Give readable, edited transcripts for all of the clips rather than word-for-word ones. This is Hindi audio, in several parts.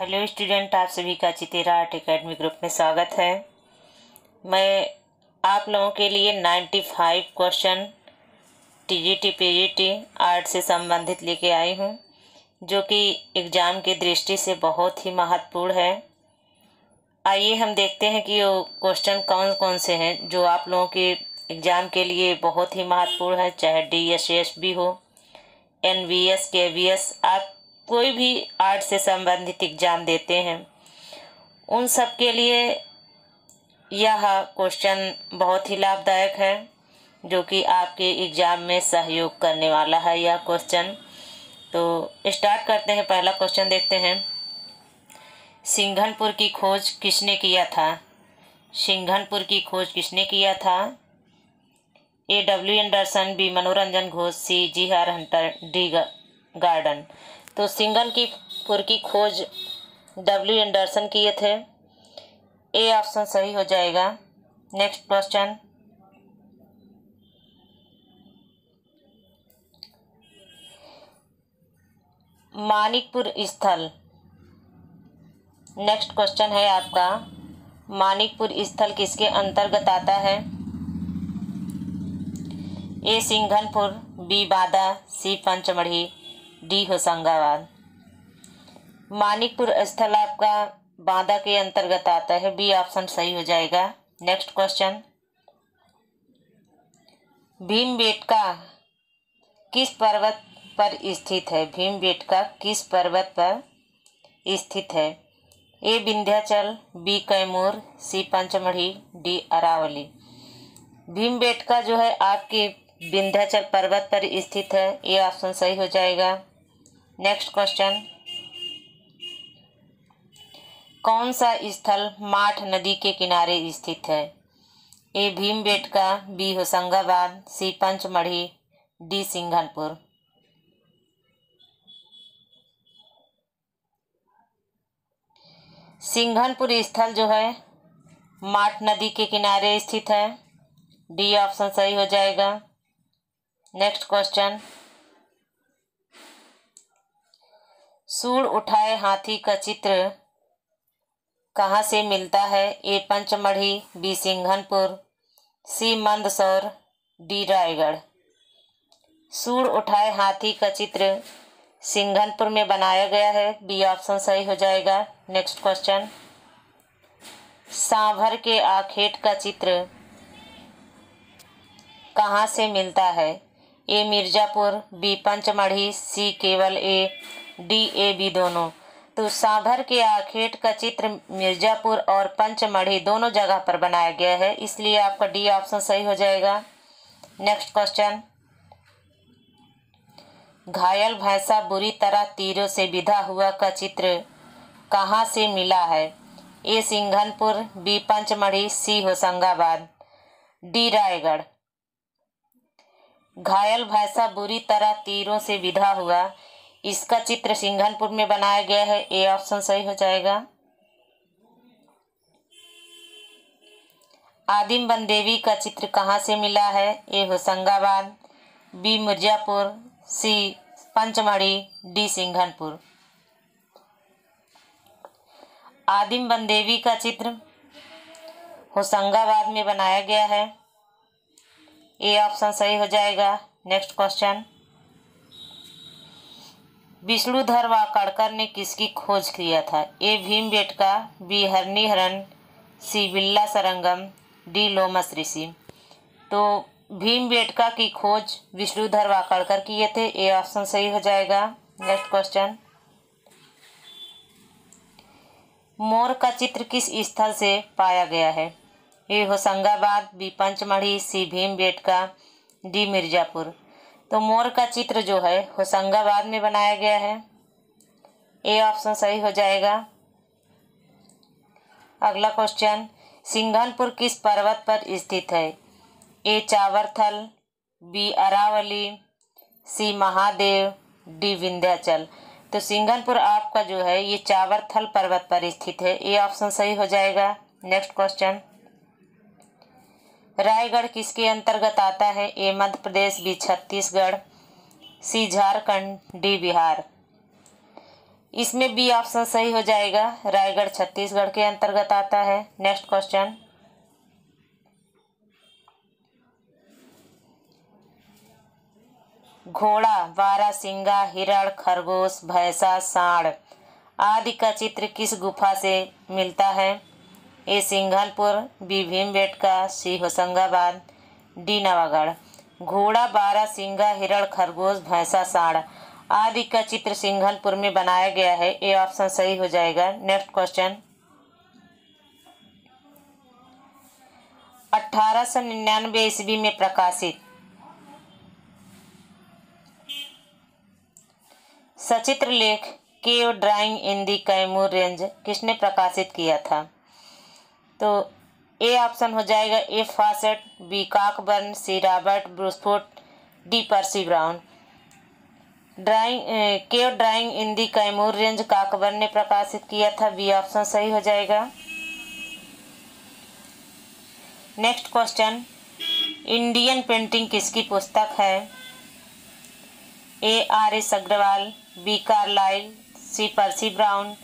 हेलो स्टूडेंट, आप सभी का चितेरा आर्ट एकेडमी ग्रुप में स्वागत है। मैं आप लोगों के लिए 95 क्वेश्चन टीजीटी पीजीटी आर्ट से संबंधित लेके आई हूँ, जो कि एग्ज़ाम की दृष्टि से बहुत ही महत्वपूर्ण है। आइए हम देखते हैं कि वो क्वेश्चन कौन कौन से हैं जो आप लोगों के एग्ज़ाम के लिए बहुत ही महत्वपूर्ण है। चाहे DSSB हो, NVS, KVS, आप कोई भी आर्ट से संबंधित एग्ज़ाम देते हैं, उन सब के लिए यह क्वेश्चन बहुत ही लाभदायक है, जो कि आपके एग्ज़ाम में सहयोग करने वाला है यह क्वेश्चन। तो स्टार्ट करते हैं। पहला क्वेश्चन देखते हैं। सिंघनपुर की खोज किसने किया था? सिंघनपुर की खोज किसने किया था? A.W. Anderson, B. मनोरंजन Ghosh, C. G.R. Hunter, D. Garden. तो सिंघनपुर की खोज W. एंडरसन किए थे। ए ऑप्शन सही हो जाएगा। Next question. मानिकपुर स्थल, नेक्स्ट क्वेश्चन है आपका, मानिकपुर स्थल किसके अंतर्गत आता है? ए सिंघनपुर, बी बादा, सी पंचमढ़ी, डी होशंगाबाद। मानिकपुर स्थल आपका बादा के अंतर्गत आता है। बी ऑप्शन सही हो जाएगा। Next question. भीमबेटका किस पर्वत पर स्थित है? भीमबेटका किस पर्वत पर स्थित है? ए विंध्याचल, बी कैमूर, सी पंचमढ़ी, डी अरावली। भीमबेटका जो है आपके विंध्याचल पर्वत पर स्थित है। ए ऑप्शन सही हो जाएगा। Next question. कौन सा स्थल माठ नदी के किनारे स्थित है? ए भीमबेटका, बी होशंगाबाद, सी पंचमढ़ी, डी सिंघनपुर। सिंघनपुर स्थल जो है माठ नदी के किनारे स्थित है। डी ऑप्शन सही हो जाएगा। Next question. सूंड उठाए हाथी का चित्र कहाँ से मिलता है? ए पंचमढ़ी, बी सिंघनपुर, सी मंदसौर, डी रायगढ़। सूंड उठाए हाथी का चित्र सिंघनपुर में बनाया गया है। बी ऑप्शन सही हो जाएगा। Next question. सांभर के आखेट का चित्र कहाँ से मिलता है? ए मिर्जापुर, बी पंचमढ़ी, सी केवल ए, डी ए बी दोनों। तो सांभर के आखेट का चित्र मिर्जापुर और पंचमढ़ी दोनों जगह पर बनाया गया है, इसलिए आपका डी ऑप्शन सही हो जाएगा। Next question. घायल भैंसा बुरी तरह तीरों से विधा हुआ का चित्र कहाँ से मिला है? ए सिंघनपुर, बी पंचमढ़ी, सी होशंगाबाद, डी रायगढ़। घायल भैंसा बुरी तरह तीरों से विधा हुआ, इसका चित्र सिंघनपुर में बनाया गया है। ए ऑप्शन सही हो जाएगा। आदिम बनदेवी का चित्र कहाँ से मिला है? ए होशंगाबाद, बी मिर्जापुर, सी पंचमढ़ी, डी सिंघनपुर। आदिम बनदेवी का चित्र होशंगाबाद में बनाया गया है। ए ऑप्शन सही हो जाएगा। Next question. विष्णुधर वाकड़कर ने किसकी खोज किया था? ए भीमबेटका, बी हरिहरन, सी बिल्ला सरंगम, डी लोमस ऋषि। तो भीमबेटका की खोज विष्णुधर वाकड़कर किए थे। ए ऑप्शन सही हो जाएगा। Next question. मोर का चित्र किस स्थल से पाया गया है? ए होशंगाबाद, बी पंचमढ़ी, सी भीमबेटका, डी मिर्जापुर। तो मोर का चित्र जो है होशंगाबाद में बनाया गया है। ए ऑप्शन सही हो जाएगा। अगला क्वेश्चन। सिंघनपुर किस पर्वत पर स्थित है? ए चावरथल, बी अरावली, सी महादेव, डी विंध्याचल। तो सिंघनपुर आपका जो है ये चावरथल पर्वत पर स्थित है। ए ऑप्शन सही हो जाएगा। Next question. रायगढ़ किसके अंतर्गत आता है? ए मध्य प्रदेश, बी छत्तीसगढ़, सी झारखंड, डी बिहार। इसमें बी ऑप्शन सही हो जाएगा। रायगढ़ छत्तीसगढ़ के अंतर्गत आता है। नेक्स्ट क्वेश्चन, घोड़ा, बारहसिंगा, हिरण, खरगोश, भैंसा, सांड आदि का चित्र किस गुफा से मिलता है? ए सिंघलपुर, बी भीमबेटका, सी होशंगाबाद, डी नवागढ़। घोड़ा, बारहसिंगा, हिरण, खरगोश, भैंसा, सांड आदि का चित्र सिंघलपुर में बनाया गया है। ए ऑप्शन सही हो जाएगा। नेक्स्ट क्वेश्चन, 1899 ईस्वी में प्रकाशित सचित्र लेख cave drawing in the Kaimur range किसने प्रकाशित किया था? तो ए ऑप्शन हो जाएगा। A Fawcett, B Cockburn, C Robert Bruce Foote, D Percy Brown. Cave drawing in the Kaimur range Cockburn ने प्रकाशित किया था। बी ऑप्शन सही हो जाएगा। नेक्स्ट क्वेश्चन, इंडियन पेंटिंग किसकी पुस्तक है? A R S Agrawal, B Carlyle, C Percy Brown,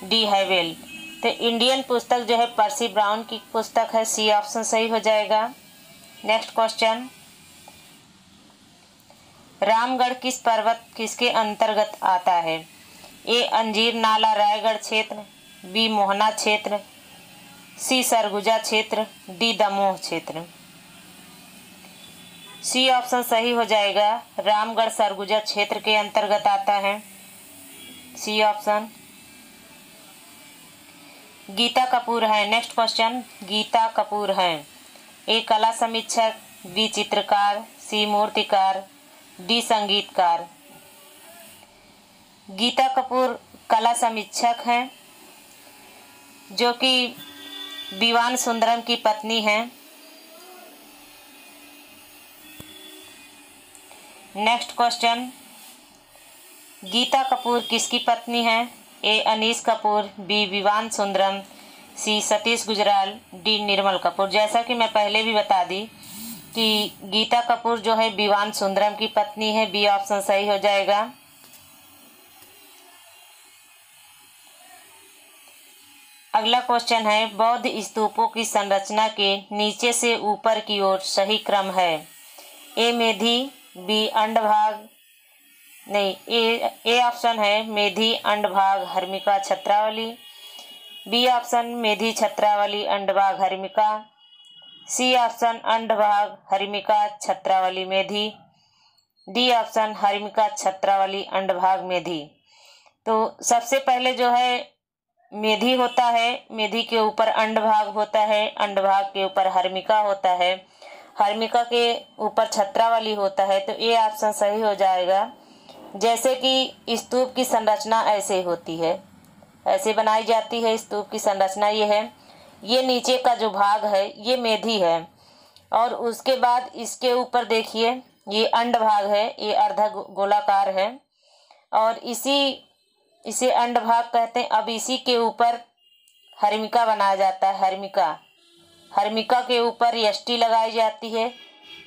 D Havell. तो इंडियन पुस्तक जो है पर्सी ब्राउन की पुस्तक है। सी ऑप्शन सही हो जाएगा। नेक्स्ट क्वेश्चन, रामगढ़ किस पर्वत किसके अंतर्गत आता है? ए अंजीर नाला रायगढ़ क्षेत्र, बी मोहना क्षेत्र, सी सरगुजा क्षेत्र, डी दमोह क्षेत्र। सी ऑप्शन सही हो जाएगा। रामगढ़ सरगुजा क्षेत्र के अंतर्गत आता है। C option. गीता कपूर है। नेक्स्ट क्वेश्चन, गीता कपूर है। ए कला समीक्षक, बी चित्रकार, सी मूर्तिकार, डी संगीतकार। गीता कपूर कला समीक्षक हैं जो कि दीवान सुंदरम की पत्नी हैं। नेक्स्ट क्वेश्चन, गीता कपूर किसकी पत्नी है? ए अनीस कपूर, बी विवान सुंदरम, सी सतीश गुजराल, डी निर्मल कपूर। जैसा कि मैं पहले भी बता दी कि गीता कपूर जो है विवान सुंदरम की पत्नी है। बी ऑप्शन सही हो जाएगा। अगला क्वेश्चन है, बौद्ध स्तूपों की संरचना के नीचे से ऊपर की ओर सही क्रम है? ए मेधी, बी अंडभाग, नहीं, ए ऑप्शन है Medhi, अंडभाग, harmika, छत्रावली। B option Medhi, छत्रावली, अंडभाग, harmika. C option अंडभाग, harmika, छत्रावली, Medhi. D option harmika, छत्रावली, अंडभाग, Medhi. तो सबसे पहले जो है मेधी होता है, मेधी के ऊपर अंडभाग होता है, अंडभाग के ऊपर हर्मिका होता है, हर्मिका के ऊपर छत्रावली होता है। तो ये ऑप्शन सही हो जाएगा। जैसे कि स्तूप की संरचना ऐसे होती है, ऐसे बनाई जाती है स्तूप की संरचना। ये है, ये नीचे का जो भाग है ये मेधी है, और उसके बाद इसके ऊपर देखिए ये अंडभाग है, ये अर्धा गोलाकार है, और इसे अंडभाग कहते हैं। अब इसी के ऊपर हर्मिका बनाया जाता है। हर्मिका के ऊपर यष्टि लगाई जाती है,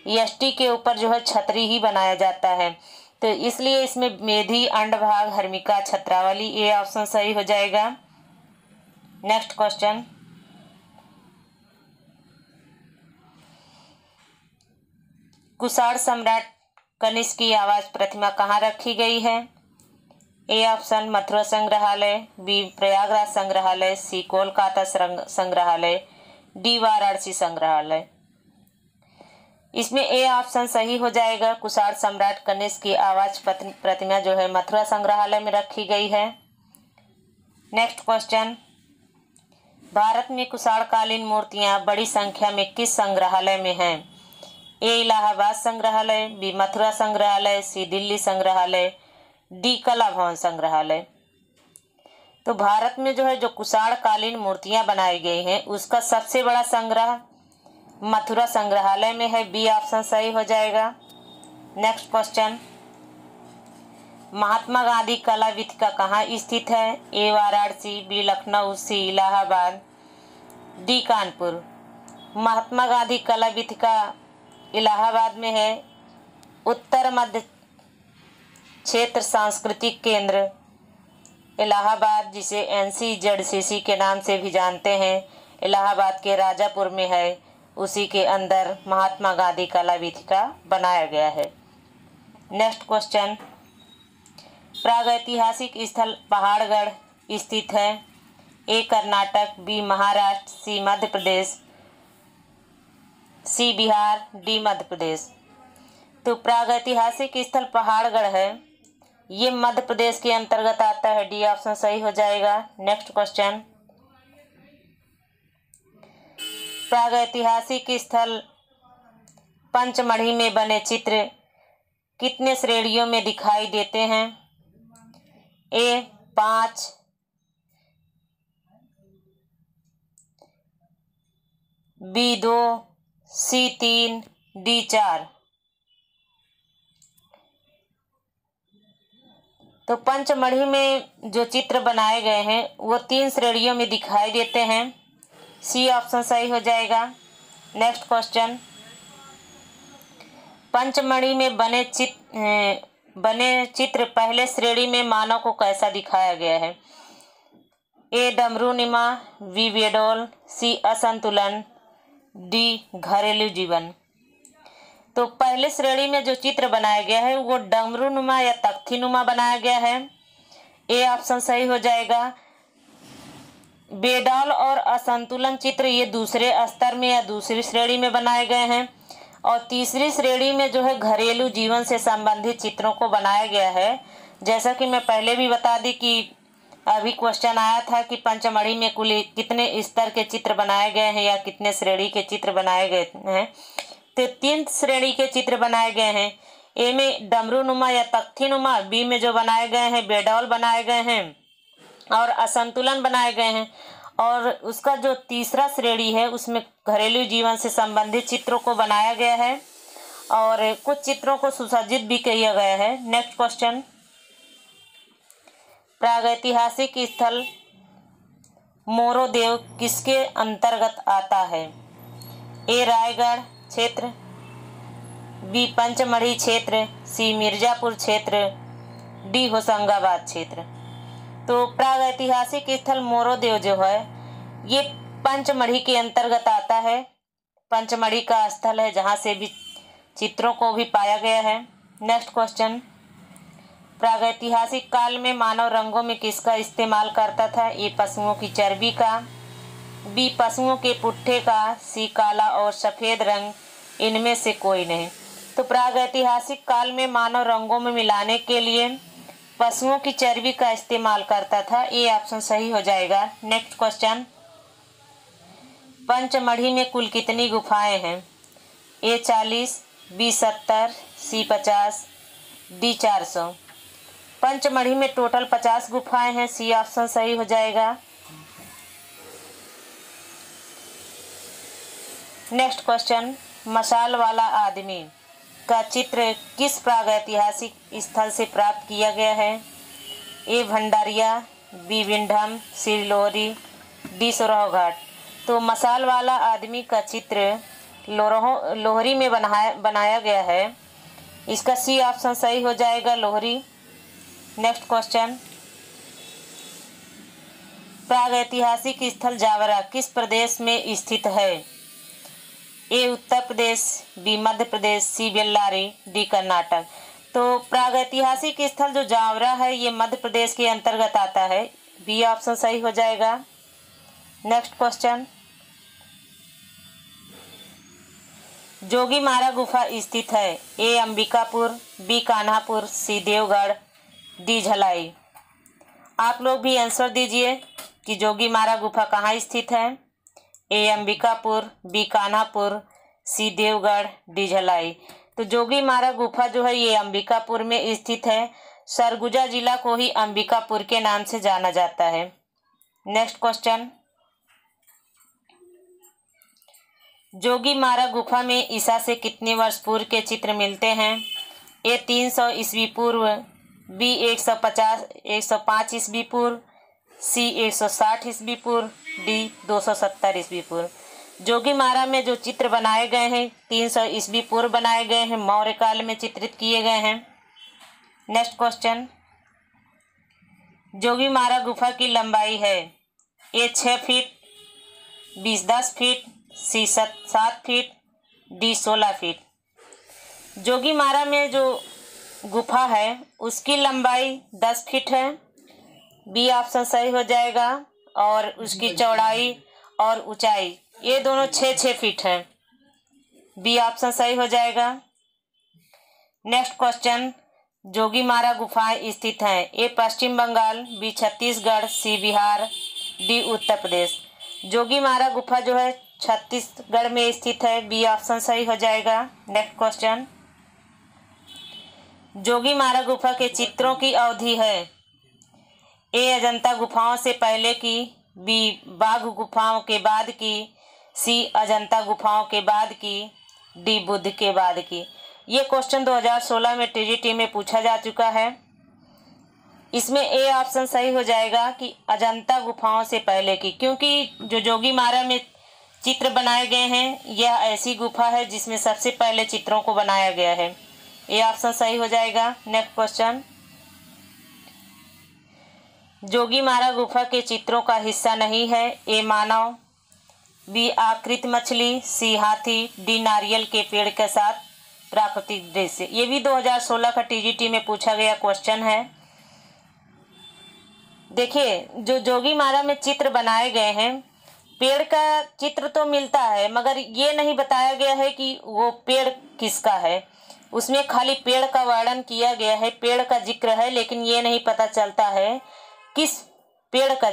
यष्टि के ऊपर जो है छतरी ही बनाया जाता है। तो इसलिए इसमें मेधी, अंडभाग, हर्मिका, छत्रावली, ये ऑप्शन सही हो जाएगा। नेक्स्ट क्वेश्चन, कुषाण सम्राट कनिष्क की आवाज प्रतिमा कहाँ रखी गई है? ए ऑप्शन मथुरा संग्रहालय, बी प्रयागराज संग्रहालय, सी कोलकाता संग्रहालय, डी वाराणसी संग्रहालय। इसमें ए ऑप्शन सही हो जाएगा। कुषाण सम्राट कनिष्क की आवाज प्रतिमा जो है मथुरा संग्रहालय में रखी गई है। नेक्स्ट क्वेश्चन, भारत में कुषाणकालीन मूर्तियां बड़ी संख्या में किस संग्रहालय में हैं? ए इलाहाबाद संग्रहालय, बी मथुरा संग्रहालय, सी दिल्ली संग्रहालय, डी कला भवन संग्रहालय। तो भारत में जो है जो कुषाणकालीन मूर्तियां बनाई गई हैं उसका सबसे बड़ा संग्रह मथुरा संग्रहालय में है। बी ऑप्शन सही हो जाएगा। नेक्स्ट क्वेश्चन, महात्मा गांधी कला वीथिका कहाँ स्थित है? ए वाराणसी, बी लखनऊ, सी इलाहाबाद, डी कानपुर। महात्मा गांधी कला वीथिका इलाहाबाद में है। उत्तर मध्य क्षेत्र सांस्कृतिक केंद्र इलाहाबाद, जिसे NCZCC के नाम से भी जानते हैं, इलाहाबाद के राजापुर में है। उसी के अंदर महात्मा गांधी कला वीथिका बनाया गया है। नेक्स्ट क्वेश्चन, प्रागैतिहासिक स्थल पहाड़गढ़ स्थित है। ए कर्नाटक, बी महाराष्ट्र, सी मध्य प्रदेश, सी बिहार, डी मध्य प्रदेश। तो प्रागैतिहासिक स्थल पहाड़गढ़ है, ये मध्य प्रदेश के अंतर्गत आता है। डी ऑप्शन सही हो जाएगा। नेक्स्ट क्वेश्चन, प्रागैतिहासिक स्थल पंचमढ़ी में बने चित्र कितने श्रेणियों में दिखाई देते हैं? ए 5, बी 2, सी 3, डी 4। तो पंचमढ़ी में जो चित्र बनाए गए हैं वो 3 श्रेणियों में दिखाई देते हैं। सी ऑप्शन सही हो जाएगा। नेक्स्ट क्वेश्चन, पंचमढ़ी में बने चित्र पहले श्रेणी में मानव को कैसा दिखाया गया है? ए डमरूनिमा, बी बेडौल, सी असंतुलन, डी घरेलू जीवन। तो पहले श्रेणी में जो चित्र बनाया गया है वो डमरूनुमा या तख्तीनुमा बनाया गया है। ए ऑप्शन सही हो जाएगा। बेडौल और असंतुलन चित्र ये दूसरे स्तर में या दूसरी श्रेणी में बनाए गए हैं। और तीसरी श्रेणी में जो है घरेलू जीवन से संबंधित चित्रों को बनाया गया है। जैसा कि मैं पहले भी बता दी कि अभी क्वेश्चन आया था कि पंचमढ़ी में कुल कितने स्तर के चित्र बनाए गए हैं या कितने श्रेणी के चित्र बनाए गए हैं। तो 3 श्रेणी के चित्र बनाए गए हैं। ए में डमरूनुमा या तख्तीनुमा, बी में जो बनाए गए हैं बेडौल बनाए गए हैं और असंतुलन बनाए गए हैं। और उसका जो तीसरा श्रेणी है उसमें घरेलू जीवन से संबंधित चित्रों को बनाया गया है और कुछ चित्रों को सुसज्जित भी किया गया है। नेक्स्ट क्वेश्चन, प्रागैतिहासिक स्थल मोरोदेव किसके अंतर्गत आता है? ए रायगढ़ क्षेत्र, बी पंचमढ़ी क्षेत्र, सी मिर्जापुर क्षेत्र, डी होशंगाबाद क्षेत्र। तो प्रागैतिहासिक स्थल मोरोदेव जो है ये पंचमढ़ी के अंतर्गत आता है। पंचमढ़ी का स्थल है जहाँ से भी चित्रों को भी पाया गया है। नेक्स्ट क्वेश्चन, प्रागैतिहासिक काल में मानव रंगों में किसका इस्तेमाल करता था? ए पशुओं की चर्बी का, बी पशुओं के पुट्ठे का, सी काला और सफ़ेद रंग, इनमें से कोई नहीं। तो प्रागैतिहासिक काल में मानव रंगों में मिलाने के लिए पशुओं की चर्बी का इस्तेमाल करता था। ये ऑप्शन सही हो जाएगा। नेक्स्ट क्वेश्चन, पंचमढ़ी में कुल कितनी गुफाएं हैं? ए 40, बी 70, सी 50, डी 400। पंचमढ़ी में टोटल 50 गुफाएं हैं। सी ऑप्शन सही हो जाएगा। नेक्स्ट क्वेश्चन, मशाल वाला आदमी का चित्र किस प्रागैतिहासिक स्थल से प्राप्त किया गया है? ए भंडारिया, बी विंडम, सी लोहरी, डी सोरह घाट। तो मशाल वाला आदमी का चित्र लोहरी में बनाया गया है। इसका सी ऑप्शन सही हो जाएगा, लोहरी। नेक्स्ट क्वेश्चन, प्रागैतिहासिक स्थल जावरा किस प्रदेश में स्थित है? ए उत्तर प्रदेश, बी मध्य प्रदेश, सी बेल्लारी, डी कर्नाटक। तो प्रागैतिहासिक स्थल जो जावरा है ये मध्य प्रदेश के अंतर्गत आता है। बी ऑप्शन सही हो जाएगा। नेक्स्ट क्वेश्चन, जोगीमारा गुफा स्थित है? ए अंबिकापुर, बी कान्हापुर, सी देवगढ़, डी झलाई। आप लोग भी आंसर दीजिए कि जोगीमारा गुफा कहाँ स्थित है। ए अंबिकापुर, बी कान्हापुर, सी देवगढ़, डी झलाई। तो जोगीमारा गुफा जो है ये अंबिकापुर में स्थित है। सरगुजा जिला को ही अंबिकापुर के नाम से जाना जाता है। नेक्स्ट क्वेश्चन, जोगीमारा गुफा में ईसा से कितने वर्ष पूर्व के चित्र मिलते हैं? ए 300 ईस्वी पूर्व, बी 105 ईस्वी पूर्व, सी 160 ईस्वी पूर्व, डी 270 ईस्वी पूर्व। जोगीमारा में जो चित्र बनाए गए हैं 300 ईस्वी पूर्व बनाए गए हैं, मौर्य काल में चित्रित किए गए हैं। नेक्स्ट क्वेश्चन, जोगीमारा गुफा की लंबाई है? ए 6 फीट, बी 10 फीट, सी 7 फीट, डी 16 फीट। जोगीमारा में जो गुफा है उसकी लंबाई 10 फीट है। बी ऑप्शन सही हो जाएगा। और उसकी चौड़ाई और ऊंचाई ये दोनों 6-6 फीट है। बी ऑप्शन सही हो जाएगा। नेक्स्ट क्वेश्चन, जोगीमारा गुफाएं स्थित हैं? ए पश्चिम बंगाल, बी छत्तीसगढ़, सी बिहार, डी उत्तर प्रदेश। जोगीमारा गुफा जो है छत्तीसगढ़ में स्थित है। बी ऑप्शन सही हो जाएगा। नेक्स्ट क्वेश्चन, जोगीमारा गुफा के चित्रों की अवधि है? ए अजंता गुफाओं से पहले की, बी बाघ गुफाओं के बाद की, सी अजंता गुफाओं के बाद की, डी बुद्ध के बाद की। ये क्वेश्चन 2016 में टीजीटी में पूछा जा चुका है। इसमें ए ऑप्शन सही हो जाएगा कि अजंता गुफाओं से पहले की, क्योंकि जो जोगीमारा में चित्र बनाए गए हैं यह ऐसी गुफा है जिसमें सबसे पहले चित्रों को बनाया गया है। ए ऑप्शन सही हो जाएगा। नेक्स्ट क्वेश्चन, जोगीमारा गुफा के चित्रों का हिस्सा नहीं है? ए मानव, बी आकृत मछली, सी हाथी, डी नारियल के पेड़ के साथ प्राकृतिक दृश्य। ये भी 2016 का टीजीटी में पूछा गया क्वेश्चन है। देखिए, जो जोगीमारा में चित्र बनाए गए हैं, पेड़ का चित्र तो मिलता है मगर ये नहीं बताया गया है कि वो पेड़ किसका है। उसमें खाली पेड़ का वर्णन किया गया है, पेड़ का जिक्र है, लेकिन ये नहीं पता चलता है किस पेड़ का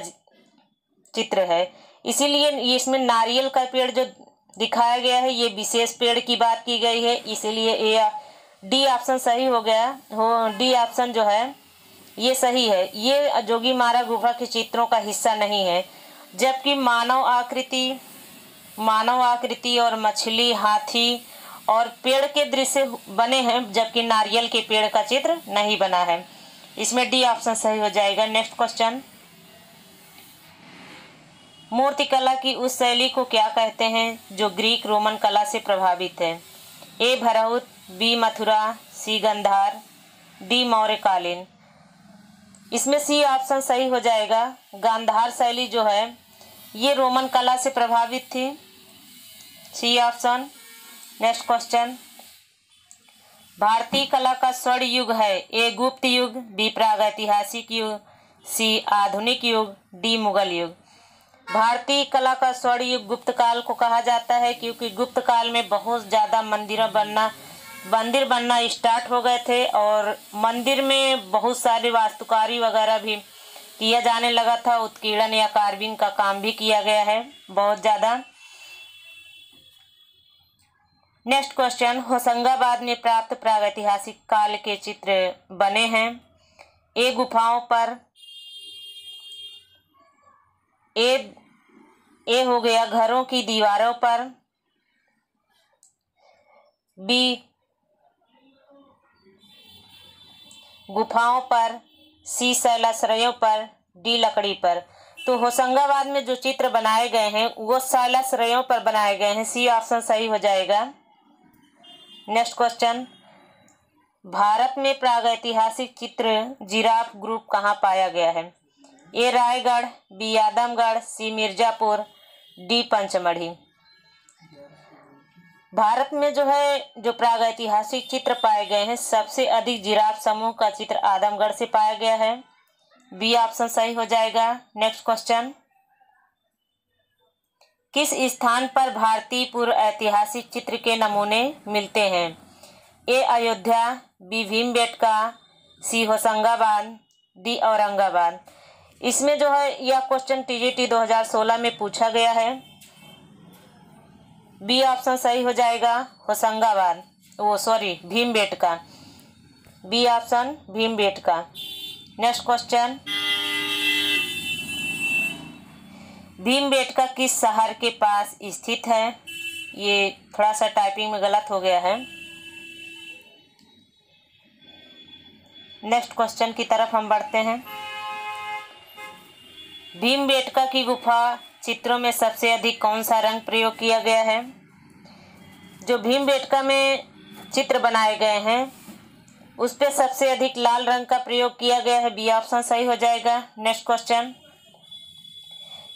चित्र है। इसीलिए इसमें नारियल का पेड़ जो दिखाया गया है ये विशेष पेड़ की बात की गई है, इसीलिए ये डी ऑप्शन सही हो गया हो। डी ऑप्शन जो है ये सही है। ये जोगीमारा गुफा के चित्रों का हिस्सा नहीं है। जबकि मानव आकृति और मछली, हाथी और पेड़ के दृश्य बने हैं, जबकि नारियल के पेड़ का चित्र नहीं बना है। इसमें डी ऑप्शन सही हो जाएगा। नेक्स्ट क्वेश्चन, मूर्तिकला की उस शैली को क्या कहते हैं जो ग्रीक रोमन कला से प्रभावित है? ए भरहुत, बी मथुरा, सी गांधार, डी मौर्यकालीन। इसमें सी ऑप्शन सही हो जाएगा। गांधार शैली जो है ये रोमन कला से प्रभावित थी। C option. नेक्स्ट क्वेश्चन, भारतीय कला का स्वर्ण युग है? ए गुप्त युग, बी प्रागैतिहासिक युग, सी आधुनिक युग, डी मुगल युग। भारतीय कला का स्वर्ण युग गुप्त काल को कहा जाता है, क्योंकि गुप्त काल में बहुत ज़्यादा मंदिर बनना स्टार्ट हो गए थे और मंदिर में बहुत सारे वास्तुकारी वगैरह भी किया जाने लगा था। उत्कीर्णन या कार्विंग का काम भी किया गया है बहुत ज़्यादा। नेक्स्ट क्वेश्चन, होशंगाबाद में प्राप्त प्रागैतिहासिक काल के चित्र बने हैं? ए गुफाओं पर, ए हो गया घरों की दीवारों पर, बी गुफाओं पर, सी शैलाश्रयों पर, डी लकड़ी पर। तो होशंगाबाद में जो चित्र बनाए गए हैं वो शैलाश्रयों पर बनाए गए हैं। सी ऑप्शन सही हो जाएगा। नेक्स्ट क्वेश्चन, भारत में प्रागैतिहासिक चित्र जिराफ ग्रुप कहाँ पाया गया है? ए रायगढ़, बी आदमगढ़, सी मिर्जापुर, डी पंचमढ़ी। भारत में जो प्रागैतिहासिक चित्र पाए गए हैं सबसे अधिक जिराफ समूह का चित्र आदमगढ़ से पाया गया है। बी ऑप्शन सही हो जाएगा। नेक्स्ट क्वेश्चन, किस स्थान पर भारतीय पूर्व ऐतिहासिक चित्र के नमूने मिलते हैं? ए अयोध्या, बी भीमबेटका, सी होशंगाबाद, डी औरंगाबाद। इसमें यह क्वेश्चन टीजीटी 2016 में पूछा गया है। बी ऑप्शन सही हो जाएगा। Hoshangabad, Bhimbetka. B option Bhimbetka. Next question, Bhimbetka किस शहर के पास स्थित है? ये थोड़ा सा टाइपिंग में गलत हो गया है। नेक्स्ट क्वेश्चन की तरफ हम बढ़ते हैं। भीमबेटका की गुफा चित्रों में सबसे अधिक कौन सा रंग प्रयोग किया गया है? जो भीमबेटका में चित्र बनाए गए हैं उस पे सबसे अधिक लाल रंग का प्रयोग किया गया है। बी ऑप्शन सही हो जाएगा। नेक्स्ट क्वेश्चन,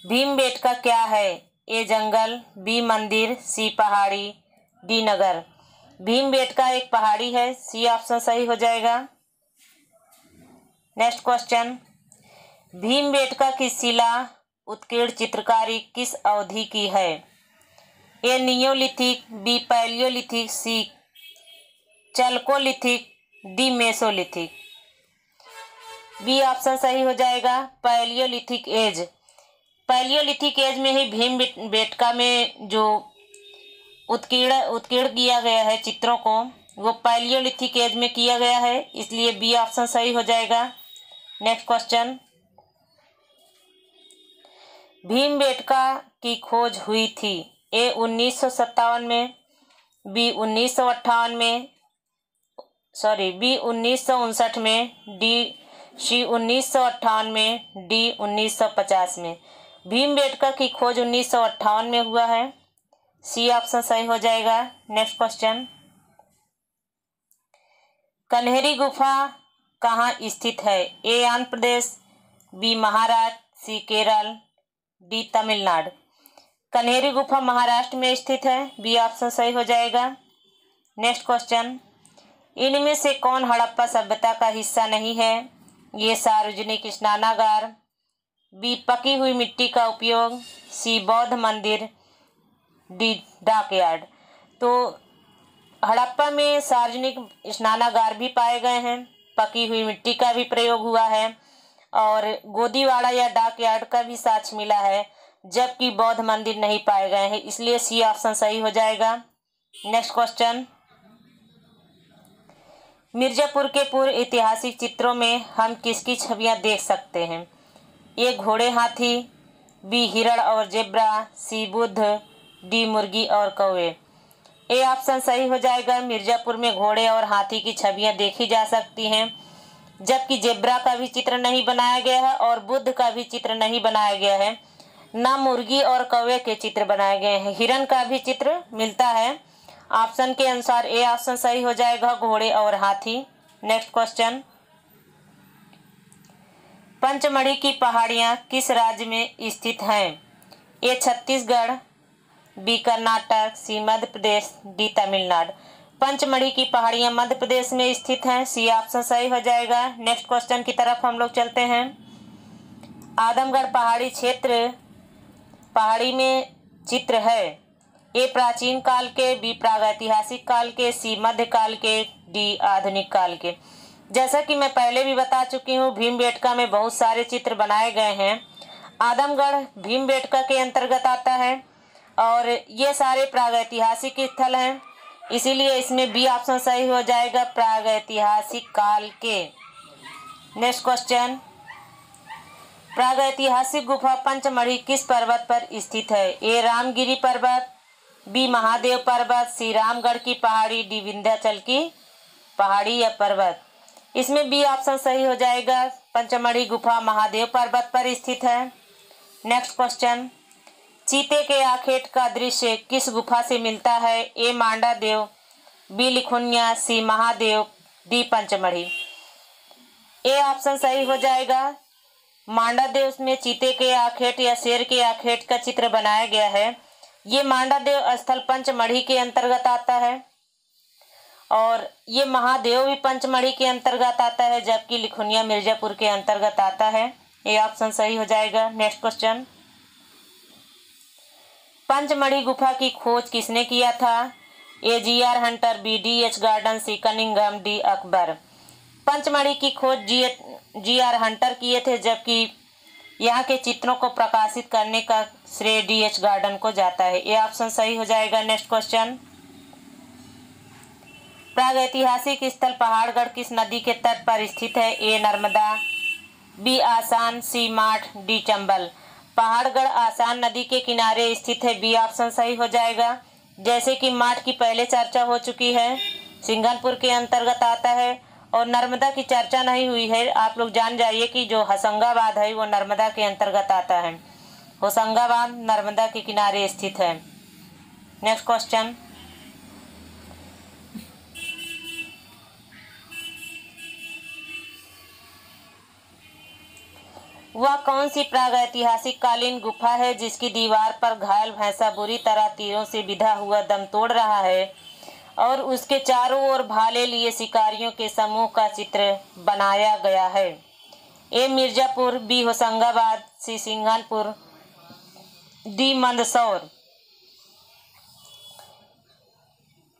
भीमबेटका क्या है? ए जंगल, बी मंदिर, सी पहाड़ी, डी नगर। भीमबेटका एक पहाड़ी है। सी ऑप्शन सही हो जाएगा। नेक्स्ट क्वेश्चन, भीमबेटका की शिला उत्कीर्ण चित्रकारी किस अवधि की है? ए नियोलिथिक, बी पैलियोलिथिक, सी चल्कोलिथिक, डी मेसोलिथिक। बी ऑप्शन सही हो जाएगा। Palaeolithic as. पैलियोलिथिक एज में ही भीमबेटका में जो उत्कीर्ण किया गया है चित्रों को, वो पैलियोलिथिक एज में किया गया है, इसलिए बी ऑप्शन सही हो जाएगा। नेक्स्ट क्वेश्चन, भीमबेटका की खोज हुई थी? ए 1957 में, बी 1958 में, बी 1959 में, सी 1958 में, डी 1950 में। भीमबेटका की खोज 1958 में हुआ है। सी ऑप्शन सही हो जाएगा। नेक्स्ट क्वेश्चन, कन्हेरी गुफा कहाँ स्थित है? ए आंध्र प्रदेश, बी महाराष्ट्र, सी केरल, डी तमिलनाडु। कन्हेरी गुफा महाराष्ट्र में स्थित है। बी ऑप्शन सही हो जाएगा। नेक्स्ट क्वेश्चन, इनमें से कौन हड़प्पा सभ्यता का हिस्सा नहीं है? ये सार्वजनिक स्नानागार, बी पकी हुई मिट्टी का उपयोग, सी बौद्ध मंदिर, डी डॉकयार्ड। तो हड़प्पा में सार्वजनिक स्नानागार भी पाए गए हैं, पकी हुई मिट्टी का भी प्रयोग हुआ है और गोदीवाड़ा या डॉकयार्ड का भी साक्ष्य मिला है, जबकि बौद्ध मंदिर नहीं पाए गए हैं, इसलिए सी ऑप्शन सही हो जाएगा। नेक्स्ट क्वेश्चन, मिर्जापुर के पूर्व ऐतिहासिक चित्रों में हम किसकी छवियां देख सकते हैं? ए घोड़े हाथी, बी हिरण और जेब्रा, सी बुद्ध, डी मुर्गी और कौवे। ए ऑप्शन सही हो जाएगा। मिर्जापुर में घोड़े और हाथी की छवियां देखी जा सकती हैं, जबकि जेब्रा का भी चित्र नहीं बनाया गया है और बुद्ध का भी चित्र नहीं बनाया गया है, ना मुर्गी और कौवे के चित्र बनाए गए हैं। हिरण का भी चित्र मिलता है। ऑप्शन के अनुसार ए ऑप्शन सही हो जाएगा, घोड़े और हाथी। नेक्स्ट क्वेश्चन, पंचमढ़ी की पहाड़ियाँ किस राज्य में स्थित हैं? ए छत्तीसगढ़, बी कर्नाटक, सी मध्य प्रदेश, डी तमिलनाडु। पंचमढ़ी की पहाड़ियाँ मध्य प्रदेश में स्थित हैं। सी ऑप्शन सही हो जाएगा। नेक्स्ट क्वेश्चन की तरफ हम लोग चलते हैं। आदमगढ़ पहाड़ी क्षेत्र पहाड़ी में चित्र है? ए प्राचीन काल के, बी प्रागैतिहासिक काल के, सी मध्यकाल के, डी आधुनिक काल के। जैसा कि मैं पहले भी बता चुकी हूँ, भीमबेटका में बहुत सारे चित्र बनाए गए हैं। आदमगढ़ भीमबेटका के अंतर्गत आता है और ये सारे प्रागैतिहासिक स्थल हैं, इसीलिए इसमें बी ऑप्शन सही हो जाएगा, प्रागैतिहासिक काल के। नेक्स्ट क्वेश्चन, प्रागैतिहासिक गुफा पंचमढ़ी किस पर्वत पर स्थित है? ए रामगिरी पर्वत, बी महादेव पर्वत, सी रामगढ़ की पहाड़ी, डी विंध्याचल की पहाड़ी या पर्वत। इसमें बी ऑप्शन सही हो जाएगा, पंचमढ़ी गुफा महादेव पर्वत पर स्थित है। नेक्स्ट क्वेश्चन, चीते के आखेट का दृश्य किस गुफा से मिलता है? A Manda Dev, B Likhunia, C Mahadev, D Pachmarhi. A option सही हो जाएगा। मांडा देव में चीते के आखेट या शेर के आखेट का चित्र बनाया गया है। ये मांडा देव स्थल पंचमढ़ी के अंतर्गत आता है और ये महादेव भी पंचमढ़ी के अंतर्गत आता है, जबकि लिखुनिया मिर्जापुर के अंतर्गत आता है। ये ऑप्शन सही हो जाएगा। नेक्स्ट क्वेश्चन, पंचमढ़ी गुफा की खोज किसने किया था? A G R. Hunter, B D H. Gordon, C Cunningham, D Akbar. Pachmarhi की खोज जी.आर. हंटर किए थे, जबकि यहाँ के चित्रों को प्रकाशित करने का श्रेय डी.एच. गार्डन को जाता है। ये ऑप्शन सही हो जाएगा। नेक्स्ट क्वेश्चन, प्रागैतिहासिक स्थल पहाड़गढ़ किस नदी के तट पर स्थित है? ए नर्मदा, बी आसान, सी माठ, डी चंबल। पहाड़गढ़ आसान नदी के किनारे स्थित है। बी ऑप्शन सही हो जाएगा। जैसे कि माठ की पहले चर्चा हो चुकी है, सिंघनपुर के अंतर्गत आता है और नर्मदा की चर्चा नहीं हुई है। आप लोग जान जाइए कि जो होशंगाबाद है वो नर्मदा के अंतर्गत आता है। होशंगाबाद नर्मदा के किनारे स्थित है। नेक्स्ट क्वेश्चन, वह कौन सी प्रागैतिहासिक कालीन गुफा है जिसकी दीवार पर घायल भैंसा बुरी तरह तीरों से बिधा हुआ दम तोड़ रहा है और उसके चारों ओर भाले लिए शिकारियों के समूह का चित्र बनाया गया है? A Mirzapur, B Hoshangabad, C Singhanpur, D Mandsaur.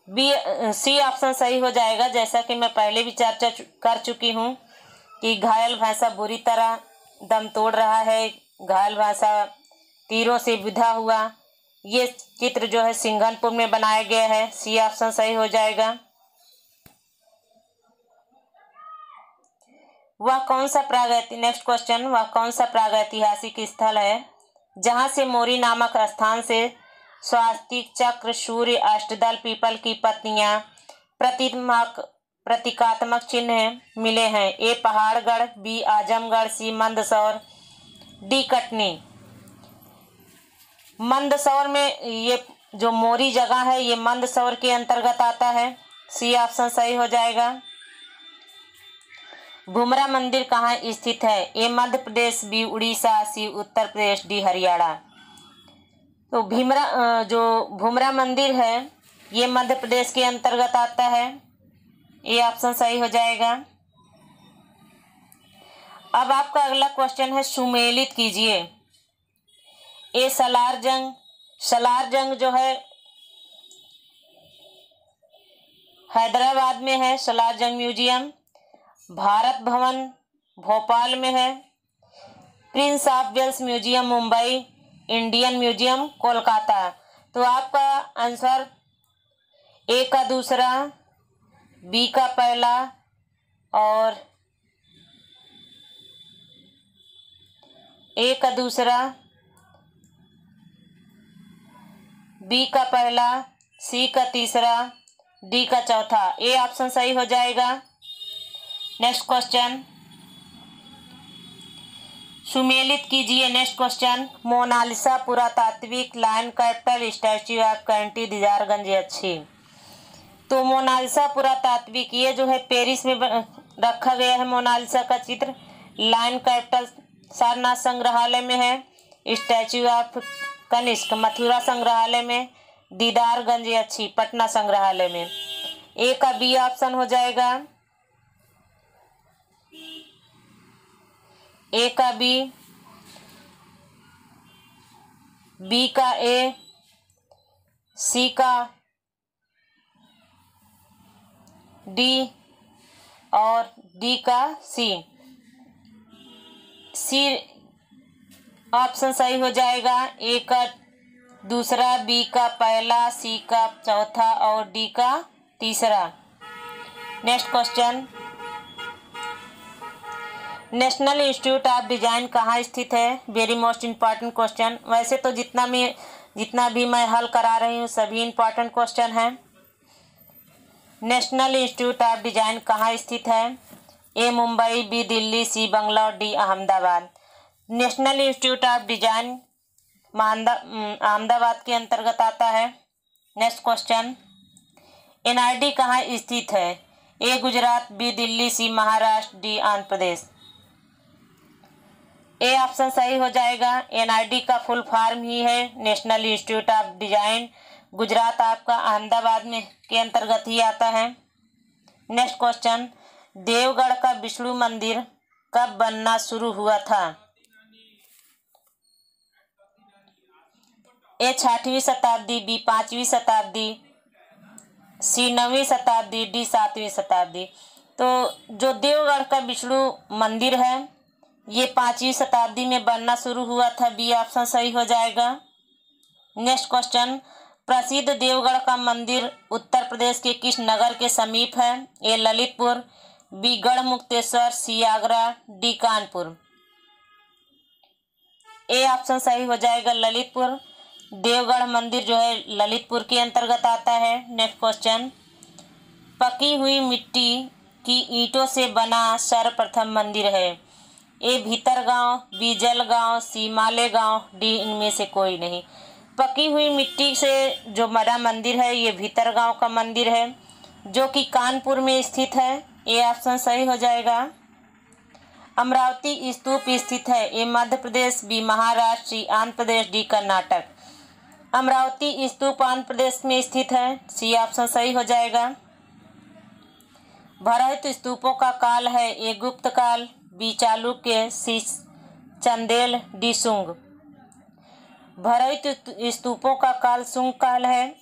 B C option सही हो जाएगा। जैसा कि मैं पहले भी चर्चा कर चुकी हूँ कि घायल भैंसा बुरी तरह दम तोड़ रहा है, घायल भैंसा तीरों से बिधा हुआ, ये चित्र जो है सिंघनपुर में बनाया गया है। सी ऑप्शन सही हो जाएगा। नेक्स्ट क्वेश्चन, वह कौन सा प्रागैतिहासिक स्थल है जहां से मोरी नामक स्थान से स्वास्तिक, चक्र, सूर्य, अष्टदल, पीपल की पत्तियां, प्रतीकात्मक चिन्ह मिले हैं? ए पहाड़गढ़, बी आजमगढ़, सी मंदसौर, डी कटनी। मंदसौर में ये जो मोरी जगह है ये मंदसौर के अंतर्गत आता है। सी ऑप्शन सही हो जाएगा। भुमरा मंदिर कहाँ स्थित है? ए मध्य प्रदेश, बी उड़ीसा, सी उत्तर प्रदेश, डी हरियाणा। तो भुमरा मंदिर है ये मध्य प्रदेश के अंतर्गत आता है। ये ऑप्शन सही हो जाएगा। अब आपका अगला क्वेश्चन है, सुमेलित कीजिए। ए सलार जंग जो है हैदराबाद में है, सलार जंग म्यूजियम। भारत भवन भोपाल में है। Prince of Wales museum Mumbai, Indian museum Kolkata. तो आपका आंसर ए का दूसरा, बी का पहला और ए का दूसरा, बी का पहला, सी का तीसरा, डी का चौथा। ए ऑप्शन सही हो जाएगा। नेक्स्ट क्वेश्चन, सुमेलित कीजिए। नेक्स्ट क्वेश्चन, मोनालिसा पुरातात्विक, lion capital, statue of unity, Didarganj अच्छी। तो मोनालिसा पुरातात्विक ये जो है पेरिस में रखा गया है। मोनालिसा का चित्र लायन कैपिटल सारनाथ संग्रहालय में है। स्टैच्यू ऑफ कनिष्क मथुरा संग्रहालय में, दीदारगंज अच्छी पटना संग्रहालय में। ए का बी ऑप्शन हो जाएगा। ए का बी का ए, सी का डी और डी का सी। सी ऑप्शन सही हो जाएगा। ए का दूसरा, बी का पहला, सी का चौथा और डी का तीसरा। Next question, national institute of design कहाँ स्थित है? Very most important question. वैसे तो जितना भी मैं हल करा रही हूँ सभी इम्पॉर्टेंट क्वेश्चन हैं। नेशनल इंस्टीट्यूट ऑफ डिजाइन कहाँ स्थित है? A Mumbai, B Delhi, C Bangalore, D Ahmedabad. National institute of design Ahmedabad के अंतर्गत आता है। नेक्स्ट क्वेश्चन, एनआईडी कहाँ स्थित है? A Gujarat, B Delhi, C Maharashtra, D Andhra Pradesh. A option सही हो जाएगा। एनआईडी का फुल फॉर्म ही है national institute of design. Gujarat आपका अहमदाबाद में के अंतर्गत ही आता है। नेक्स्ट क्वेश्चन, देवगढ़ का विष्णु मंदिर कब बनना शुरू हुआ था? ए 6वीं शताब्दी, बी 5वीं शताब्दी, सी 9वीं शताब्दी, डी 7वीं शताब्दी। तो जो देवगढ़ का विष्णु मंदिर है ये 5वीं शताब्दी में बनना शुरू हुआ था। बी ऑप्शन सही हो जाएगा। नेक्स्ट क्वेश्चन, प्रसिद्ध देवगढ़ का मंदिर उत्तर प्रदेश के किस नगर के समीप है? ए Lalitpur, B Garhmukteshwar, C Agra, D Kanpur. A option सही हो जाएगा ललितपुर। देवगढ़ मंदिर जो है ललितपुर के अंतर्गत आता है। नेक्स्ट क्वेश्चन, पकी हुई मिट्टी की ईंटों से बना सर्वप्रथम मंदिर है? ए भीतरगांव, बी जलगांव, सी मालेगांव, डी इनमें से कोई नहीं। पकी हुई मिट्टी से जो बना मंदिर है ये भीतरगांव का मंदिर है जो कि कानपुर में स्थित है। ए ऑप्शन सही हो जाएगा। अमरावती स्तूप स्थित है? ए मध्य प्रदेश, बी महाराष्ट्र, सी आंध्र प्रदेश, डी कर्नाटक। अमरावती स्तूप आंध्र प्रदेश में स्थित है, सी ऑप्शन सही हो जाएगा। भरत स्तूपों का काल है? ए गुप्त काल, बी चालुक्य, सी चंदेल, डी शुंग। भरत स्तूपों का काल शुंग काल है।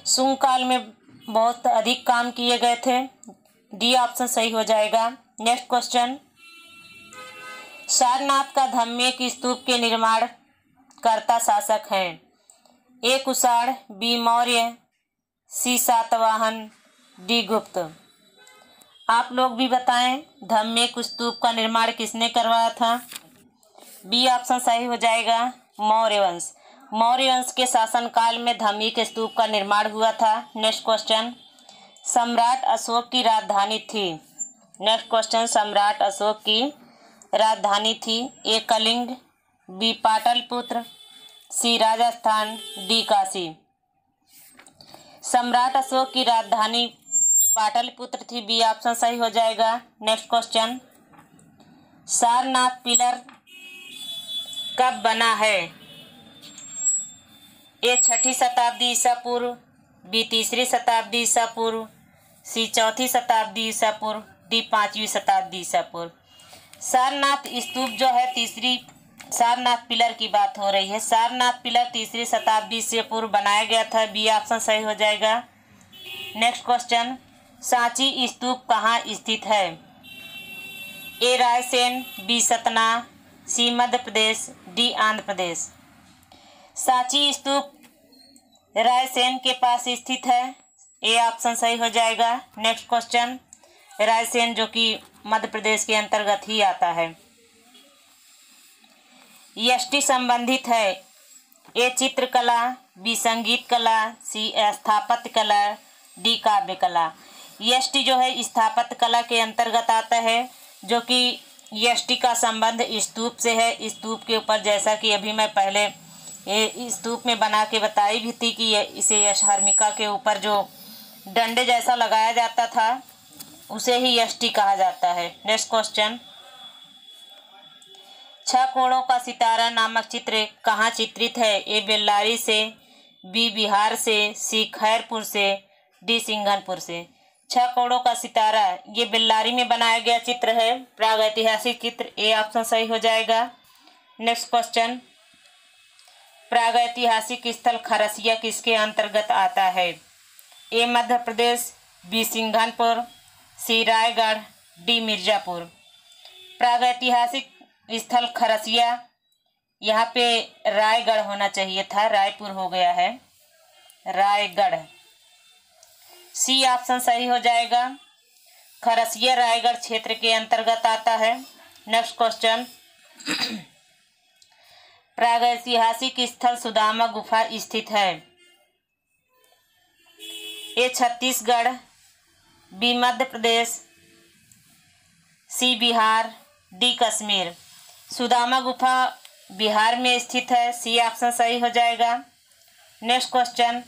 शुंग काल में बहुत अधिक काम किए गए थे, डी ऑप्शन सही हो जाएगा। नेक्स्ट क्वेश्चन, सारनाथ का धम्मेक स्तूप के निर्माण कर्ता शासक हैं? ए कुषाण, बी मौर्य, सी सातवाहन, डी गुप्त। आप लोग भी बताएं, धम्मेक स्तूप का निर्माण किसने करवाया था? बी ऑप्शन सही हो जाएगा, मौर्य वंश। मौर्य वंश के शासनकाल में धम्मेक स्तूप का निर्माण हुआ था। नेक्स्ट क्वेश्चन, सम्राट अशोक की राजधानी थी? नेक्स्ट क्वेश्चन, सम्राट अशोक की राजधानी थी? ए कलिंग, बी पाटलिपुत्र, सी राजस्थान, डी काशी। सम्राट अशोक की राजधानी पाटलिपुत्र थी, बी ऑप्शन सही हो जाएगा। नेक्स्ट क्वेश्चन, सारनाथ पिलर कब बना है? ए 6ठी शताब्दी ईसा पूर्व, बी 3री शताब्दी ईसा पूर्व, सी 4थी शताब्दी ईसा पूर्व, डी 5वीं शताब्दी ईसा पूर्व। सारनाथ स्तूप जो है सारनाथ पिलर की बात हो रही है। सारनाथ पिलर 3री शताब्दी से पूर्व बनाया गया था, बी ऑप्शन सही हो जाएगा। नेक्स्ट क्वेश्चन, सांची स्तूप कहाँ स्थित है? ए रायसेन, बी सतना, सी मध्य प्रदेश, डी आंध्र प्रदेश। सांची स्तूप रायसेन के पास स्थित है, ए ऑप्शन सही हो जाएगा। नेक्स्ट क्वेश्चन, रायसेन जो कि मध्य प्रदेश के अंतर्गत ही आता है। यष्टि संबंधित है? ए चित्रकला, बी संगीत कला, सी स्थापत्य कला, डी काव्य कला। यष्टि जो है स्थापत्य कला के अंतर्गत आता है, जो कि यष्टि का संबंध स्तूप से है। स्तूप के ऊपर, जैसा कि अभी मैं पहले स्तूप में बना के बताई भी थी कि इसे यक्षहर्मिका के ऊपर जो डंडे जैसा लगाया जाता था उसे ही यष्टि कहा जाता है। नेक्स्ट क्वेश्चन, 6 कोणों का सितारा नामक चित्र कहाँ चित्रित है? ए बेल्लारी से, बी बिहार से, सी खैरपुर से, डी सिंघनपुर से। 6 कोणों का सितारा ये बेल्लारी में बनाया गया चित्र है, प्रागैतिहासिक चित्र, ए ऑप्शन सही हो जाएगा। नेक्स्ट क्वेश्चन, प्रागैतिहासिक स्थल खरसिया किसके अंतर्गत आता है? ए मध्य प्रदेश, बी सिंघनपुर, सी रायगढ़, डी मिर्जापुर। प्रागैतिहासिक स्थल खरसिया, यहाँ पे रायगढ़ होना चाहिए था, रायपुर हो गया है, रायगढ़। सी ऑप्शन सही हो जाएगा। खरसिया रायगढ़ क्षेत्र के अंतर्गत आता है। नेक्स्ट क्वेश्चन, प्रागैतिहासिक स्थल सुदामा गुफा स्थित है? ए छत्तीसगढ़, बी मध्य प्रदेश, सी बिहार, डी कश्मीर। सुदामा गुफा बिहार में स्थित है, सी ऑप्शन सही हो जाएगा। नेक्स्ट क्वेश्चन,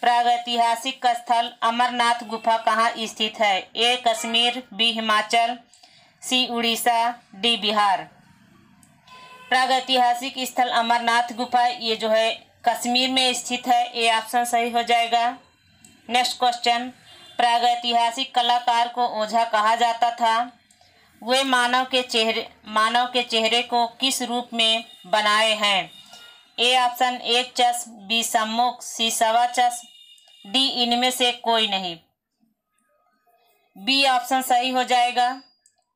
प्रागैतिहासिक स्थल अमरनाथ गुफा कहाँ स्थित है? ए कश्मीर, बी हिमाचल, सी उड़ीसा, डी बिहार। प्रागैतिहासिक स्थल अमरनाथ गुफा ये जो है कश्मीर में स्थित है, ए ऑप्शन सही हो जाएगा। नेक्स्ट क्वेश्चन, प्रागैतिहासिक कलाकार को ओझा कहा जाता था? वे मानव के चेहरे को किस रूप में बनाए हैं? ए ऑप्शन एक चश्म, बी सम्मुख, सी सवा चश्म, डी इनमें से कोई नहीं। बी ऑप्शन सही हो जाएगा,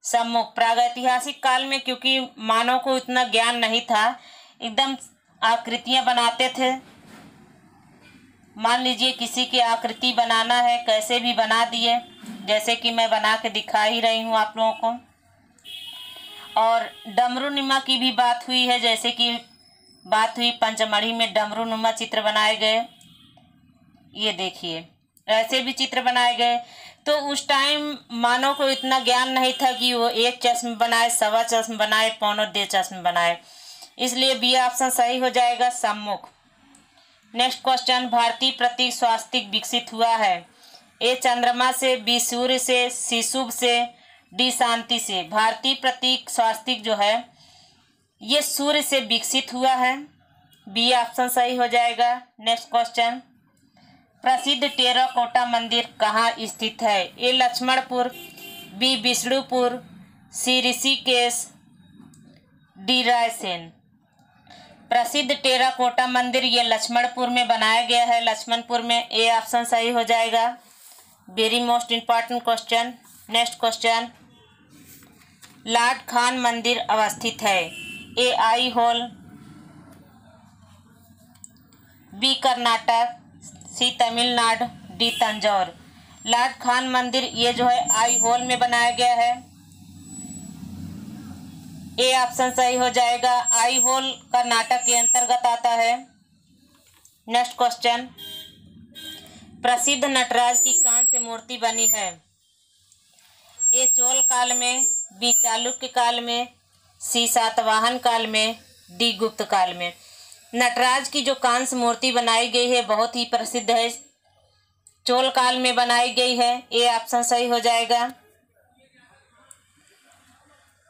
सम्मुख। प्रागैतिहासिक काल में क्योंकि मानव को इतना ज्ञान नहीं था, एकदम आकृतियां बनाते थे। मान लीजिए किसी की आकृति बनाना है, कैसे भी बना दिए, जैसे कि मैं बना के दिखा ही रही हूँ आप लोगों को। और डमरूनुमा की भी बात हुई है, जैसे कि बात हुई पंचमढ़ी में डमरूनुमा चित्र बनाए गए, ये देखिए ऐसे भी चित्र बनाए गए। तो उस टाइम मानव को इतना ज्ञान नहीं था कि वो एक चश्म बनाए, सवा चश्म बनाए, पौने 2 चश्म बनाए, इसलिए बी ऑप्शन सही हो जाएगा, सम्मुख। नेक्स्ट क्वेश्चन, भारतीय प्रतीक स्वास्तिक विकसित हुआ है? ए चंद्रमा से, बी सूर्य से, सी शुभ से, डी शांति से। भारतीय प्रतीक स्वास्तिक जो है ये सूर्य से विकसित हुआ है। बी ऑप्शन सही हो जाएगा। नेक्स्ट क्वेश्चन, प्रसिद्ध टेराकोटा मंदिर कहाँ स्थित है? ए लक्ष्मणपुर, बी विष्णुपुर, सी ऋषिकेश, डी रायसेन। प्रसिद्ध टेराकोटा मंदिर ये लक्ष्मणपुर में बनाया गया है, लक्ष्मणपुर में। ए ऑप्शन सही हो जाएगा। Very most important question. Next question, लाड खान मंदिर अवस्थित है? ए आईहोल, बी कर्नाटक, सी तमिलनाडु, डी तंजौर। लाड खान मंदिर ये जो है आईहोल में बनाया गया है। ए ऑप्शन सही हो जाएगा। आईहोल कर्नाटक के अंतर्गत आता है। नेक्स्ट क्वेश्चन, प्रसिद्ध नटराज की कांस्य मूर्ति बनी है? ए चोल काल में, बी चालुक्य काल में, सी सातवाहन काल में, डी गुप्त काल में। नटराज की जो कांस्य मूर्ति बनाई गई है बहुत ही प्रसिद्ध है, चोल काल में बनाई गई है। ए ऑप्शन सही हो जाएगा।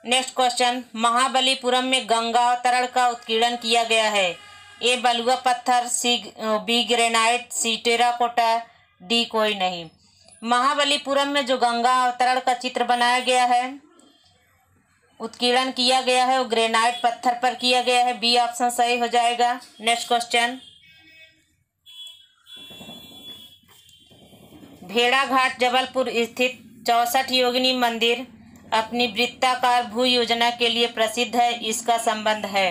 नेक्स्ट क्वेश्चन, महाबलीपुरम में गंगा अवतरण का उत्कीर्णन किया गया है? ए बलुआ पत्थर, सी बी ग्रेनाइट, सी टेराकोटा, डी कोई नहीं। महाबलीपुरम में जो गंगा अवतरण का चित्र बनाया गया है, उत्कीर्णन किया गया है, वो ग्रेनाइट पत्थर पर किया गया है। बी ऑप्शन सही हो जाएगा। नेक्स्ट क्वेश्चन, भेड़ाघाट जबलपुर स्थित 64 योगिनी मंदिर अपनी वृत्ताकार भू योजना के लिए प्रसिद्ध है, इसका संबंध है?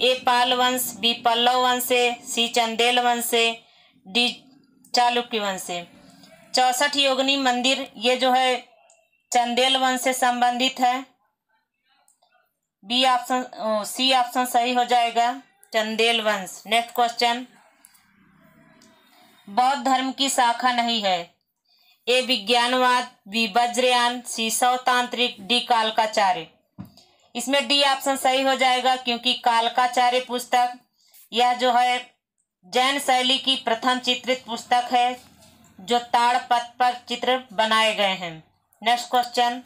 ए पाल वंश, बी पल्लव वंश से, सी चंदेल वंश से, डी चालुक्य वंश से। 64 योगिनी मंदिर ये जो है चंदेल वंश से संबंधित है। बी ऑप्शन सी ऑप्शन सही हो जाएगा, चंदेल वंश। नेक्स्ट क्वेश्चन, बौद्ध धर्म की शाखा नहीं है? ए विज्ञानवाद, बी वज्रयान, सी शैवतांत्रिक, डी कालकाचार्य। इसमें डी ऑप्शन सही हो जाएगा, क्योंकि कालकाचार्य पुस्तक यह जो है जैन शैली की प्रथम चित्रित पुस्तक है, जो ताड़पत्र पर चित्र बनाए गए हैं। नेक्स्ट क्वेश्चन,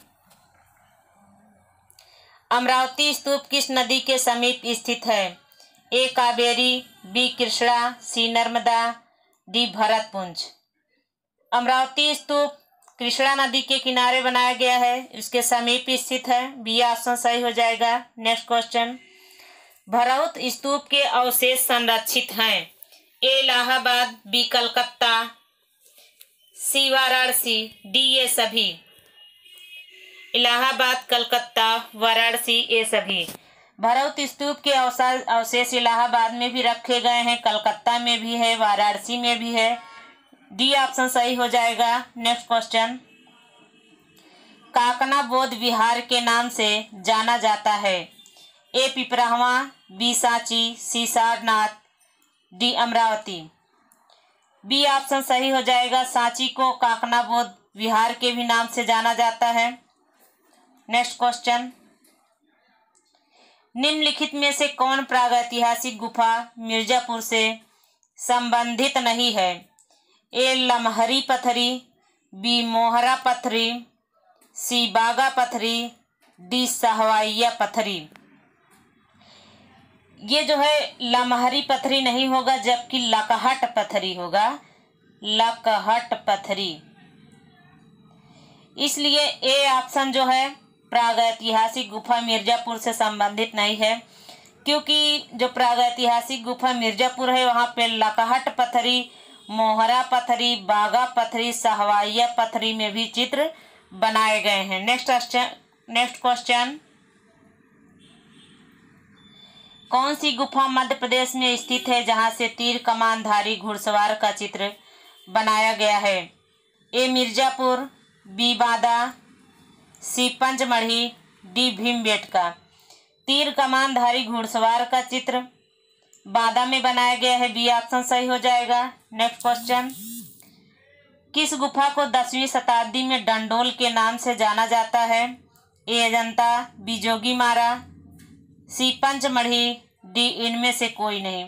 अमरावती स्तूप किस नदी के समीप स्थित है? ए कावेरी, बी कृष्णा, सी नर्मदा, डी भरतपुंज। अमरावती स्तूप कृष्णा नदी के किनारे बनाया गया है, इसके समीप स्थित है। बी ऑप्शन सही हो जाएगा। नेक्स्ट क्वेश्चन, भरौत स्तूप के अवशेष संरक्षित हैं? ए इलाहाबाद, बी कलकत्ता, सी वाराणसी, डी ये सभी। इलाहाबाद, कलकत्ता, वाराणसी ये सभी। भरौत स्तूप के अवशेष इलाहाबाद में भी रखे गए हैं, कलकत्ता में भी है, वाराणसी में भी है। डी ऑप्शन सही हो जाएगा। नेक्स्ट क्वेश्चन, काकना बौद्ध विहार के नाम से जाना जाता है? A Piprahwa, B Sanchi, C Sarnath, D Amaravati. B option सही हो जाएगा, सांची को काकना बौद्ध विहार के भी नाम से जाना जाता है। नेक्स्ट क्वेश्चन, निम्नलिखित में से कौन प्रागैतिहासिक गुफा मिर्जापुर से संबंधित नहीं है? ए लमहरी पथरी, बी मोहरा पथरी, सी बागा पथरी, डी सहवाइया पथरी। ये जो है लमहरी पथरी नहीं होगा, जबकि लकहट पथरी होगा, लकहट पथरी। इसलिए ए ऑप्शन जो है प्रागैतिहासिक गुफा मिर्जापुर से संबंधित नहीं है, क्योंकि जो प्रागैतिहासिक गुफा मिर्जापुर है वहाँ पे लकहट पथरी, मोहरा पथरी, बागा पथरी, सहवाइया पथरी में भी चित्र बनाए गए हैं। नेक्स्ट क्वेश्चन, कौन सी गुफा मध्य प्रदेश में स्थित है जहां से तीर कमानधारी घुड़सवार का चित्र बनाया गया है? ए मिर्जापुर, बी बादा, सी पंचमढ़ी, डी भीमबेटका। तीर कमानधारी घुड़सवार का चित्र बादा में बनाया गया है। बी ऑप्शन सही हो जाएगा। नेक्स्ट क्वेश्चन, किस गुफा को 10वीं शताब्दी में डंडोल के नाम से जाना जाता है? ए अजंता, बी जोगीमारा, सी पंचमढ़ी, डी इनमें से कोई नहीं।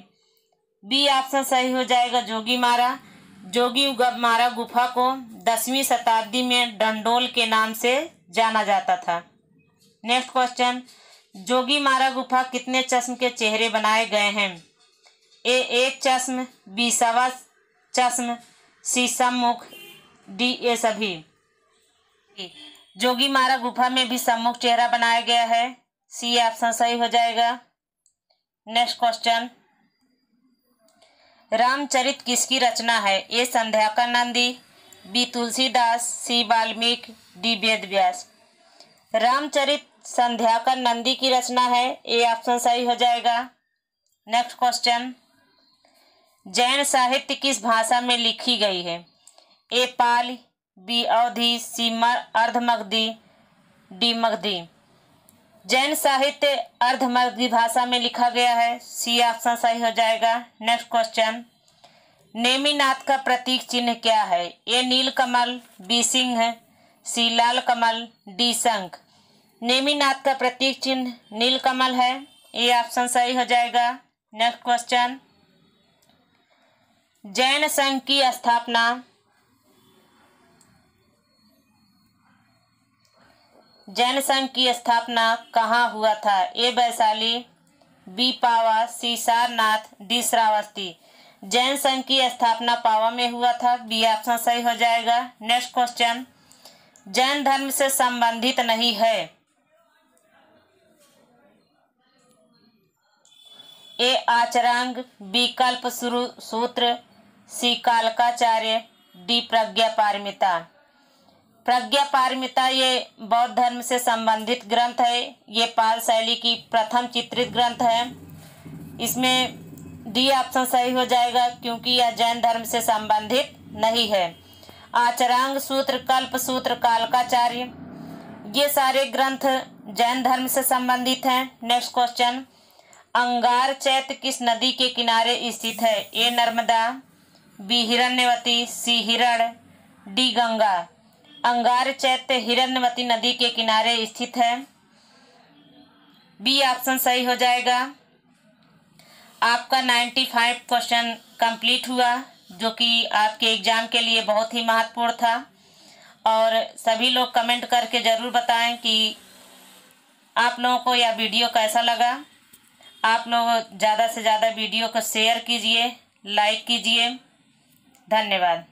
बी ऑप्शन सही हो जाएगा, जोगीमारा। जोगीमारा गुफा को 10वीं शताब्दी में डंडोल के नाम से जाना जाता था। नेक्स्ट क्वेश्चन, जोगी मारा गुफा कितने चश्म के चेहरे बनाए गए हैं? ए एक चश्म, बी सवा चश्म, सी सम्मुख, डी ए सभी। जोगी मारा गुफा में भी सम्मुख चेहरा बनाया गया है, सी ऑप्शन सही हो जाएगा। नेक्स्ट क्वेश्चन, रामचरित किसकी रचना है? ए संध्याकर नंदी, बी तुलसीदास, सी वाल्मीकि, डी वेद व्यास। रामचरित संध्याकर नंदी की रचना है, ए ऑप्शन सही हो जाएगा। नेक्स्ट क्वेश्चन, जैन साहित्य किस भाषा में लिखी गई है? ए पाली, बी अवधी, सी अर्धमगधी, डी मगधी। जैन साहित्य अर्धमगधी भाषा में लिखा गया है, सी ऑप्शन सही हो जाएगा। नेक्स्ट क्वेश्चन, नेमिनाथ का प्रतीक चिन्ह क्या है? ए नीलकमल, बी सिंह, सी लाल कमल, डी शंख। नेमिनाथ का प्रतीक चिन्ह नीलकमल है, ए ऑप्शन सही हो जाएगा। नेक्स्ट क्वेश्चन, जैन संघ की स्थापना कहाँ हुआ था? ए वैशाली, बी पावा, सी सारनाथ, डी श्रावस्ती। जैन संघ की स्थापना पावा में हुआ था, बी ऑप्शन सही हो जाएगा। नेक्स्ट क्वेश्चन, जैन धर्म से संबंधित नहीं है? ए आचरांग, बी कल्प सूत्र, सी कालकाचार्य, डी प्रज्ञा पारमिता। प्रज्ञा पारमिता ये बौद्ध धर्म से संबंधित ग्रंथ है। ये पाल शैली की प्रथम चित्रित ग्रंथ है। इसमें डी ऑप्शन सही हो जाएगा क्योंकि यह जैन धर्म से संबंधित नहीं है। आचरांग सूत्र, कल्प सूत्र, कालकाचार्य ये सारे ग्रंथ जैन धर्म से संबंधित हैं। नेक्स्ट क्वेश्चन, अंगार चैत्य किस नदी के किनारे स्थित है? ए नर्मदा, बी हिरण्यवती, सी हिरण, डी गंगा। अंगार चैत्य हिरण्यवती नदी के किनारे स्थित है, बी ऑप्शन सही हो जाएगा। आपका 95 क्वेश्चन कंप्लीट हुआ, जो कि आपके एग्जाम के लिए बहुत ही महत्वपूर्ण था। और सभी लोग कमेंट करके ज़रूर बताएं कि आप लोगों को यह वीडियो कैसा लगा। आप लोग ज़्यादा से ज़्यादा वीडियो को शेयर कीजिए, लाइक कीजिए। धन्यवाद।